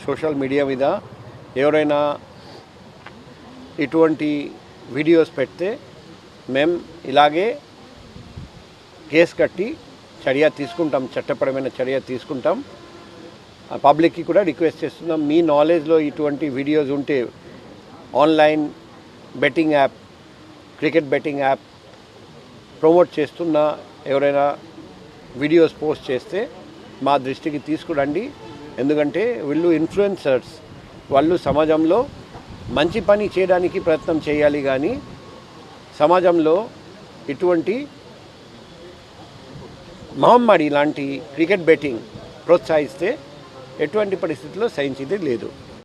Social media మీద ఎవరైనా ఇటువంటి వీడియోస్ పెడితే మేము ఇలాగే కేసు కట్టి చర్య తీసుకుంటాం, చట్టపరమైన చర్య తీసుకుంటాం. పబ్లిక్కి కూడా రిక్వెస్ట్ చేస్తున్నాం, మీ నాలెడ్జ్లో ఇటువంటి వీడియోస్ ఉంటే online betting app, cricket betting app promote చేస్తున్న ఎవరైనా వీడియోస్ పోస్ట్ చేస్తే మా దృష్టికి తీసుకురండి. ఎందుకంటే వీళ్ళు ఇన్ఫ్లుయెన్సర్స్, వాళ్ళు సమాజంలో మంచి పని చేయడానికి ప్రయత్నం చేయాలి, కానీ సమాజంలో ఇటువంటి మహమ్మారి లాంటి క్రికెట్ బెట్టింగ్ ప్రోత్సహిస్తే ఎటువంటి పరిస్థితుల్లో సహించేది లేదు.